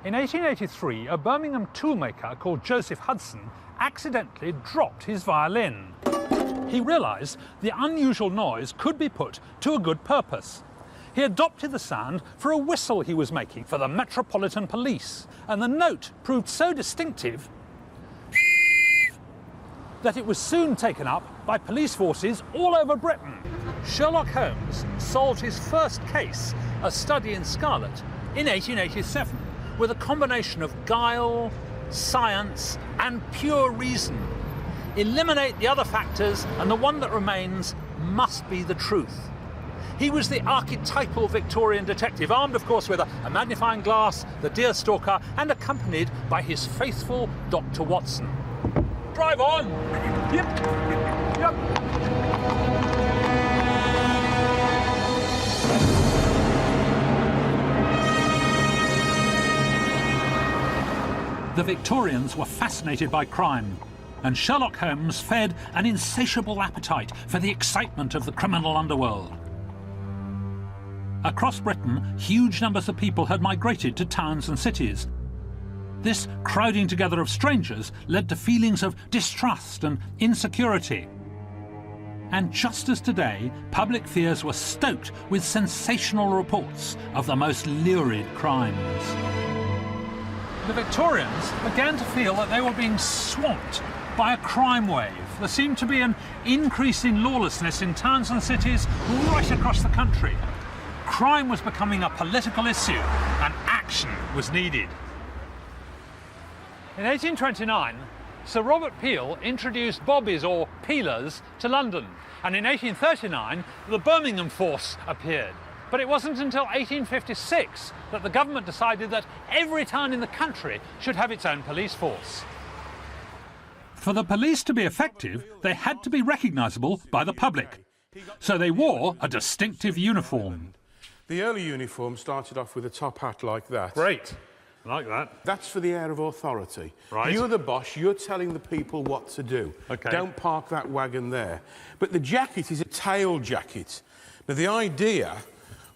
In 1883, a Birmingham toolmaker called Joseph Hudson accidentally dropped his violin. He realised the unusual noise could be put to a good purpose. He adopted the sound for a whistle he was making for the Metropolitan Police, and the note proved so distinctive that it was soon taken up by police forces all over Britain. Sherlock Holmes solved his first case, A Study in Scarlet, in 1887, with a combination of guile, science, and pure reason. Eliminate the other factors, and the one that remains must be the truth. He was the archetypal Victorian detective, armed, of course, with a magnifying glass, the deerstalker, and accompanied by his faithful Dr. Watson. Drive on! Yep. Yep. The Victorians were fascinated by crime, and Sherlock Holmes fed an insatiable appetite for the excitement of the criminal underworld. Across Britain, huge numbers of people had migrated to towns and cities. This crowding together of strangers led to feelings of distrust and insecurity. And just as today, public fears were stoked with sensational reports of the most lurid crimes. The Victorians began to feel that they were being swamped by a crime wave. There seemed to be an increase in lawlessness in towns and cities right across the country. Crime was becoming a political issue, and action was needed. In 1829, Sir Robert Peel introduced bobbies, or peelers, to London, and in 1839, the Birmingham force appeared. But it wasn't until 1856 that the government decided that every town in the country should have its own police force. For the police to be effective, they had to be recognisable by the public, so they wore a distinctive uniform. The early uniform started off with a top hat like that. Great. I like that. That's for the air of authority. Right. You're the boss, you're telling the people what to do. Okay. Don't park that wagon there. But the jacket is a tail jacket. Now, the idea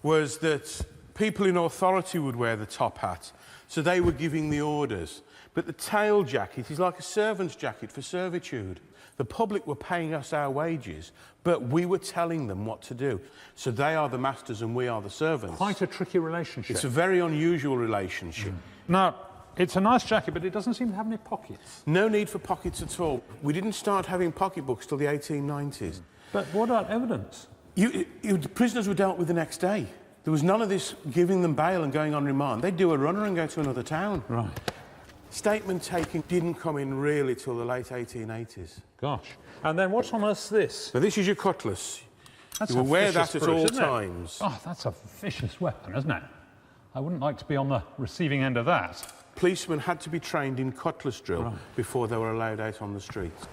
was that people in authority would wear the top hat, so they were giving the orders. But the tail jacket is like a servant's jacket for servitude. The public were paying us our wages, but we were telling them what to do. So they are the masters and we are the servants. Quite a tricky relationship. It's a very unusual relationship. Now, it's a nice jacket, but it doesn't seem to have any pockets. No need for pockets at all. We didn't start having pocketbooks till the 1890s. But what about evidence? The prisoners were dealt with the next day. There was none of this giving them bail and going on remand. They'd do a runner and go to another town. Right. Statement taking didn't come in really till the late 1880s. Gosh. And then what's on earth this? So this is your cutlass. That's You will a wear vicious that at brute, all isn't it? times. Oh, that's a vicious weapon, isn't it? I wouldn't like to be on the receiving end of that. Policemen had to be trained in cutlass drill before they were allowed out on the streets.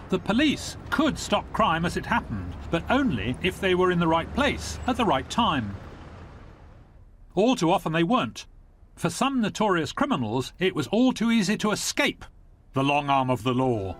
The police could stop crime as it happened, but only if they were in the right place at the right time. All too often they weren't. For some notorious criminals, it was all too easy to escape the long arm of the law.